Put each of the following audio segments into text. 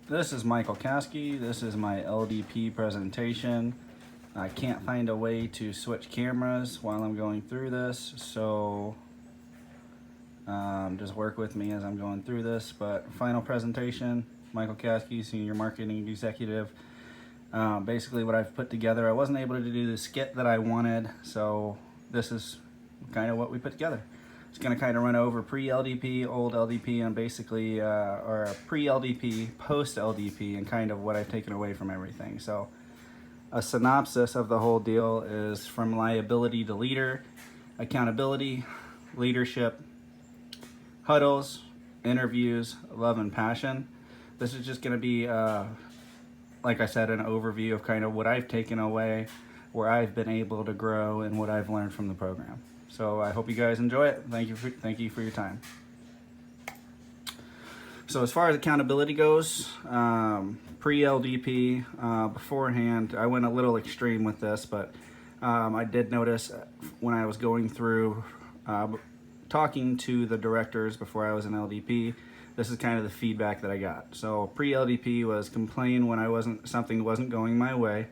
This is Michael Caskey. This is my LDP presentation. I can't find a way to switch cameras while I'm going through this, so just work with me as I'm going through this. But final presentation, Michael Caskey, Senior Marketing Executive. Basically what I've put together, I wasn't able to do the skit that I wanted, so this is kind of what we put together. It's going to kind of run over pre-LDP, old LDP, and basically, or pre-LDP, post-LDP, and kind of what I've taken away from everything. So a synopsis of the whole deal is from liability to leader, accountability, leadership, huddles, interviews, love and passion. This is just going to be, like I said, an overview of kind of what I've taken away, where I've been able to grow, and what I've learned from the program. So I hope you guys enjoy it. Thank you for your time. So as far as accountability goes, pre-LDP, beforehand, I went a little extreme with this, but I did notice when I was going through talking to the directors before I was an LDP, this is kind of the feedback that I got. So pre-LDP was complain when something wasn't going my way,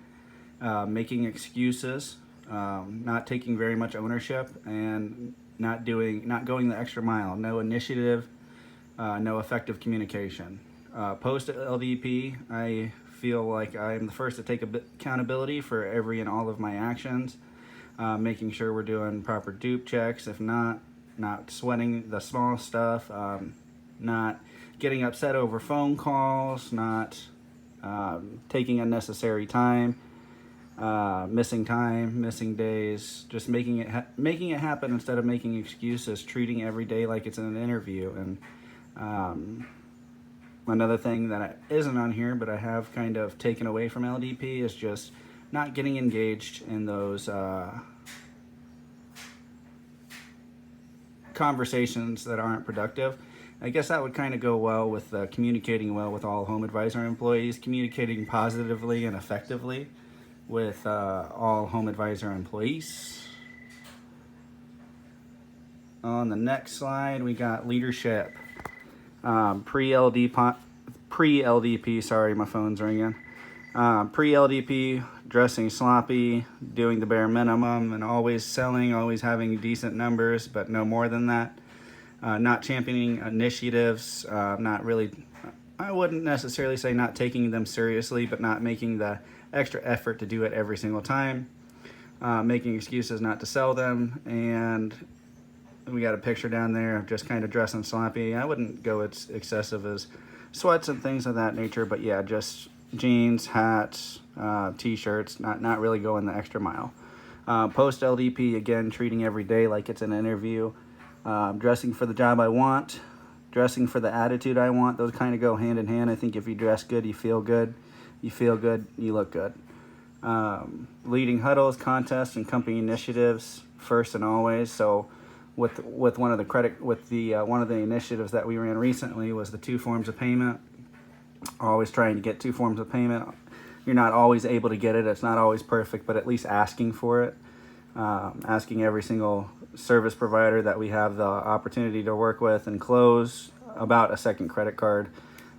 making excuses, not taking very much ownership, and not going the extra mile. No initiative, no effective communication. Post LDP, I feel like I'm the first to take accountability for every and all of my actions, making sure we're doing proper dupe checks. If not sweating the small stuff, not getting upset over phone calls, not taking unnecessary time. Missing days, just making it happen instead of making excuses, treating every day like it's an interview. And another thing that isn't on here, but I have kind of taken away from LDP, is just not getting engaged in those conversations that aren't productive. I guess that would kind of go well with communicating well with all Home Advisor employees, communicating positively and effectively with all Home Advisor employees. On the next slide, we got leadership. Pre-LDP, sorry, my phone's ringing. Pre-LDP, dressing sloppy, doing the bare minimum, and always selling, always having decent numbers, but no more than that. Not championing initiatives, not really, I wouldn't necessarily say not taking them seriously, but not making the extra effort to do it every single time, making excuses not to sell them, and we got a picture down there of just kind of dressing sloppy. I wouldn't go as excessive as sweats and things of that nature, but yeah, just jeans, hats, t-shirts, not really going the extra mile. Post LDP, again, treating every day like it's an interview, dressing for the job I want, dressing for the attitude I want. Those kind of go hand in hand. I think if you dress good, you feel good. You feel good, you look good. Leading huddles, contests, and company initiatives first and always. So, with one of the initiatives that we ran recently was the 2 forms of payment. Always trying to get 2 forms of payment. You're not always able to get it. It's not always perfect, but at least asking for it. Asking every single service provider that we have the opportunity to work with and close about a second credit card.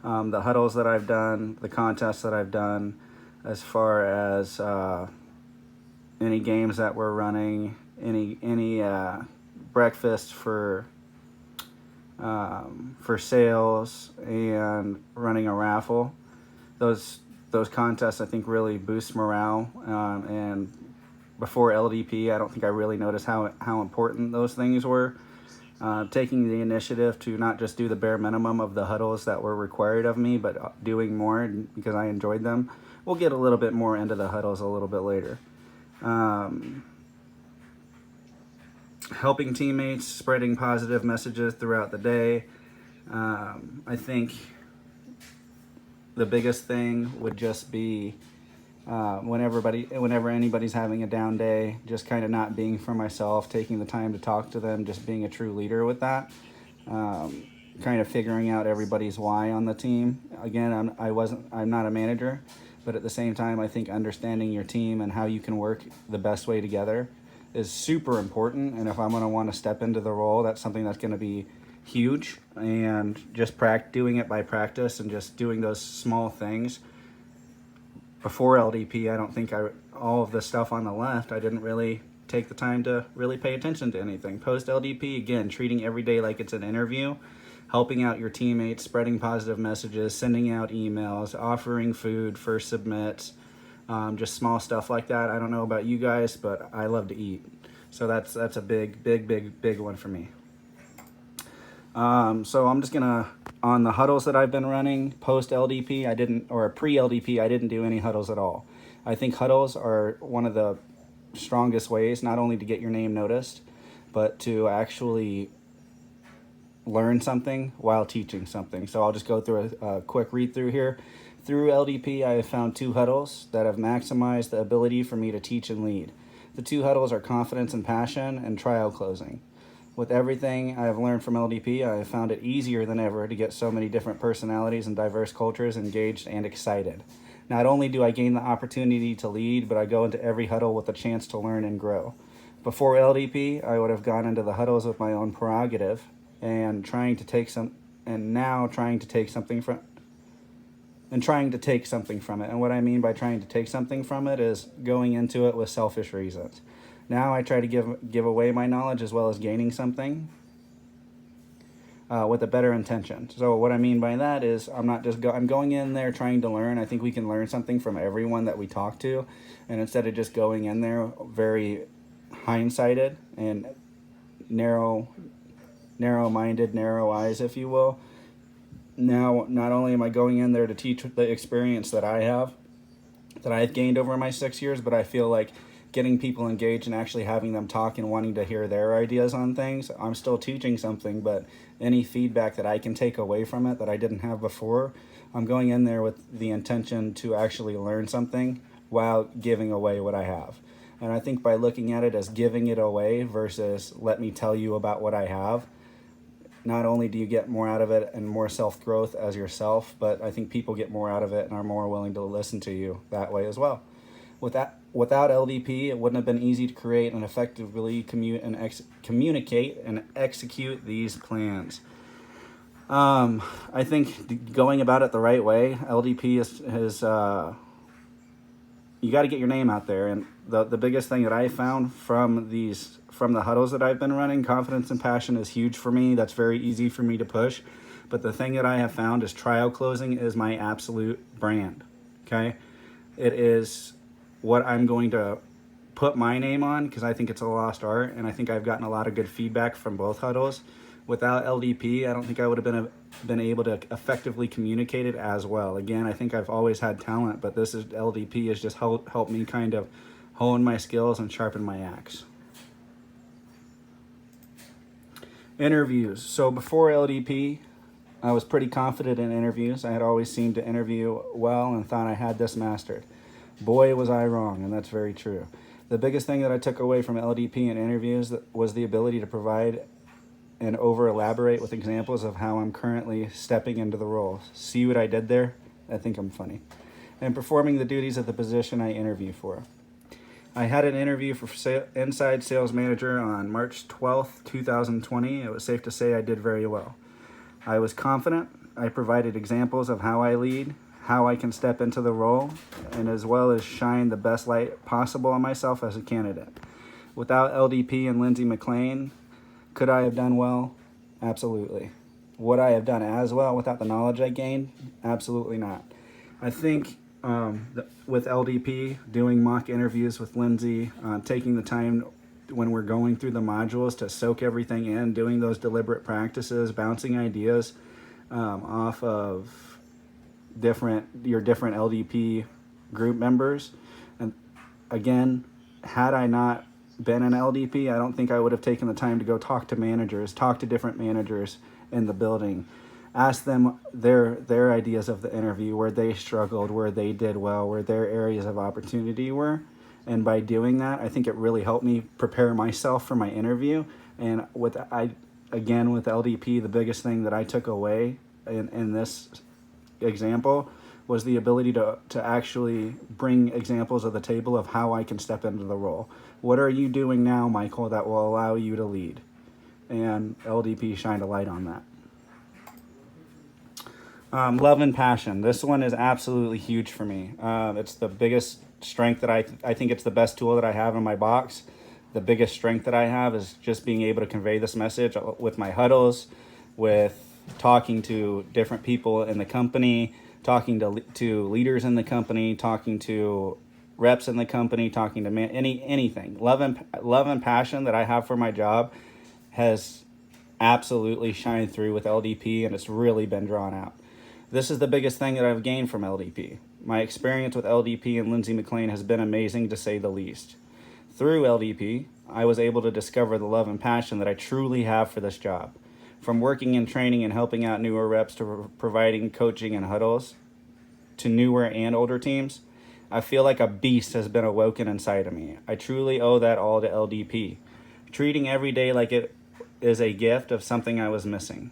The huddles that I've done, the contests that I've done, as far as any games that we're running, any breakfast for sales, and running a raffle. Those contests, I think, really boost morale. And before LDP, I don't think I really noticed how important those things were. Taking the initiative to not just do the bare minimum of the huddles that were required of me, but doing more because I enjoyed them. We'll get a little bit more into the huddles a little bit later. Helping teammates, spreading positive messages throughout the day. I think the biggest thing would just be whenever anybody's having a down day, just kind of not being for myself, taking the time to talk to them, just being a true leader with that, kind of figuring out everybody's why on the team. Again, I'm not a manager, but at the same time, I think understanding your team and how you can work the best way together is super important. And if I'm going to want to step into the role, that's something that's going to be huge, and just doing it by practice and just doing those small things. Before LDP, I don't think all of the stuff on the left, I didn't really take the time to really pay attention to anything. Post LDP, again, treating every day like it's an interview, helping out your teammates, spreading positive messages, sending out emails, offering food for submits, just small stuff like that. I don't know about you guys, but I love to eat. So that's a big one for me. So I'm just gonna, on the huddles that I've been running post LDP, or pre LDP, I didn't do any huddles at all. I think huddles are one of the strongest ways, not only to get your name noticed, but to actually learn something while teaching something. So I'll just go through a quick read through here. Through LDP, I have found 2 huddles that have maximized the ability for me to teach and lead. The 2 huddles are confidence and passion and trial closing. With everything I have learned from LDP, I have found it easier than ever to get so many different personalities and diverse cultures engaged and excited. Not only do I gain the opportunity to lead, but I go into every huddle with a chance to learn and grow. Before LDP, I would have gone into the huddles with my own prerogative and now trying to take something from it. And what I mean by trying to take something from it is going into it with selfish reasons. Now I try to give away my knowledge as well as gaining something with a better intention. So what I mean by that is I'm going in there trying to learn. I think we can learn something from everyone that we talk to, and instead of just going in there very hindsighted and narrow-minded, narrow eyes, if you will. Now, not only am I going in there to teach the experience that I've gained over my 6 years, but I feel like getting people engaged and actually having them talk and wanting to hear their ideas on things. I'm still teaching something, but any feedback that I can take away from it that I didn't have before, I'm going in there with the intention to actually learn something while giving away what I have. And I think by looking at it as giving it away versus let me tell you about what I have, not only do you get more out of it and more self-growth as yourself, but I think people get more out of it and are more willing to listen to you that way as well. Without LDP, it wouldn't have been easy to create and effectively communicate and execute these plans. I think going about it the right way, LDP is you got to get your name out there. And the biggest thing that I found from the huddles that I've been running, confidence and passion is huge for me. That's very easy for me to push. But the thing that I have found is trial closing is my absolute brand. Okay, it is what I'm going to put my name on because I think it's a lost art, and I think I've gotten a lot of good feedback from both huddles. Without LDP, I don't think I would have been able to effectively communicate it as well. Again, I think I've always had talent, but LDP has just helped me kind of hone my skills and sharpen my axe. Interviews. So before LDP, I was pretty confident in interviews. I had always seemed to interview well and thought I had this mastered. Boy, was I wrong, and that's very true. The biggest thing that I took away from LDP in interviews was the ability to provide and over-elaborate with examples of how I'm currently stepping into the role. See what I did there? I think I'm funny. And performing the duties of the position I interview for. I had an interview for Inside Sales Manager on March 12th, 2020. It was safe to say I did very well. I was confident. I provided examples of how I lead, how I can step into the role, and as well as shine the best light possible on myself as a candidate. Without LDP and Lindsay McLean, could I have done well? Absolutely. Would I have done as well without the knowledge I gained? Absolutely not. I think with LDP, doing mock interviews with Lindsay, taking the time when we're going through the modules to soak everything in, doing those deliberate practices, bouncing ideas off of your different LDP group members. And again, had I not been an LDP, I don't think I would have taken the time to go talk to different managers in the building, ask them their ideas of the interview, where they struggled, where they did well, where their areas of opportunity were. And by doing that, I think it really helped me prepare myself for my interview. And with LDP, the biggest thing that I took away in this example was the ability to actually bring examples of the table of how I can step into the role. What are you doing now, Michael, that will allow you to lead? and LDP shined a light on that. Love and passion. This one is absolutely huge for me. It's the biggest strength that I think it's the best tool that I have in my box. The biggest strength that I have is just being able to convey this message with my huddles, with talking to different people in the company, talking to leaders in the company, talking to reps in the company, talking to anything. Love and passion that I have for my job has absolutely shined through with LDP, and it's really been drawn out. This is the biggest thing that I've gained from LDP. My experience with LDP and Lindsay McLean has been amazing, to say the least. Through LDP, I was able to discover the love and passion that I truly have for this job. From working in training and helping out newer reps to providing coaching and huddles to newer and older teams, I feel like a beast has been awoken inside of me. I truly owe that all to LDP. Treating every day like it is a gift of something I was missing.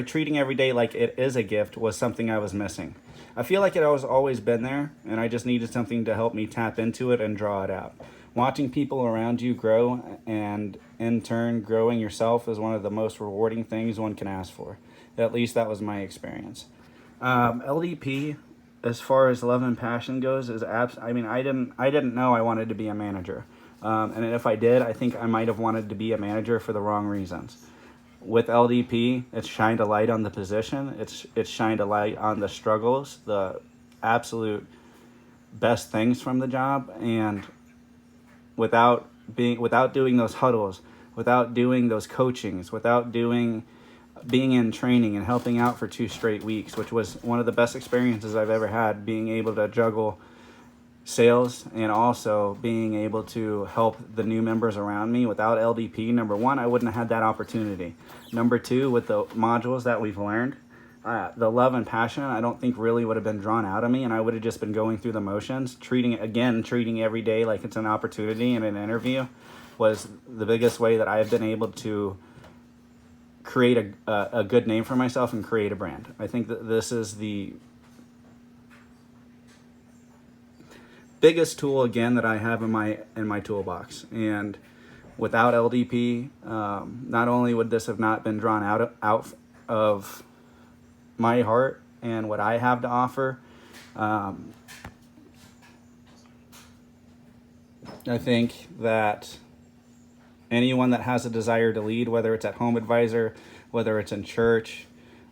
Treating every day like it is a gift was something I was missing. I feel like it has always been there, and I just needed something to help me tap into it and draw it out. Watching people around you grow and in turn growing yourself is one of the most rewarding things one can ask for. At least that was my experience. LDP, as far as love and passion goes, is I didn't know I wanted to be a manager. And if I did, I think I might have wanted to be a manager for the wrong reasons. With LDP, it's shined a light on the position. It's shined a light on the struggles, the absolute best things from the job, and without doing those huddles, without doing those coachings, without being in training and helping out for 2 straight weeks, which was one of the best experiences I've ever had, being able to juggle sales and also being able to help the new members around me. Without LDP, number one, I wouldn't have had that opportunity. Number two, with the modules that we've learned, the love and passion, I don't think really would have been drawn out of me, and I would have just been going through the motions. Treating every day like it's an opportunity and an interview was the biggest way that I've been able to create a good name for myself and create a brand. I think that this is the biggest tool, again, that I have in my toolbox. And without LDP, not only would this have not been drawn out of my heart and what I have to offer, I think that anyone that has a desire to lead, whether it's at Home Advisor, whether it's in church,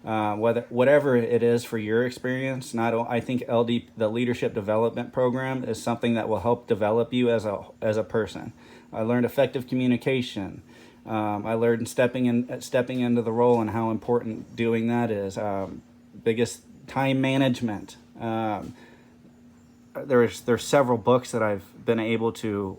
whatever it is for your experience, I think the leadership development program is something that will help develop you as a person. I learned effective communication. I learned stepping into the role and how important doing that is. Biggest time management. There's several books that I've been able to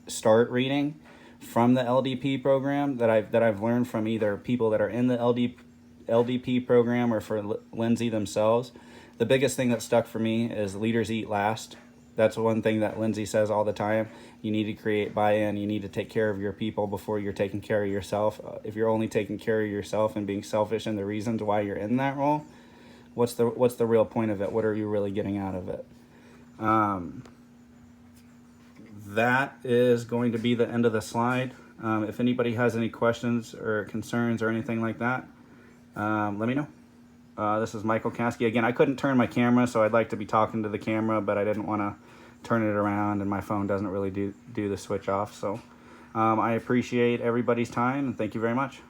start reading from the LDP program that I've learned from either people that are in the LDP program or for Lindsay themselves. The biggest thing that stuck for me is leaders eat last. That's one thing that Lindsay says all the time. You need to create buy-in. You need to take care of your people before you're taking care of yourself. If you're only taking care of yourself and being selfish in the reasons why you're in that role, what's the real point of it? What are you really getting out of it? That is going to be the end of the slide. If anybody has any questions or concerns or anything like that, let me know. This is Michael Caskey. Again, I couldn't turn my camera, so I'd like to be talking to the camera, but I didn't want to turn it around, and my phone doesn't really do the switch off. So I appreciate everybody's time, and thank you very much.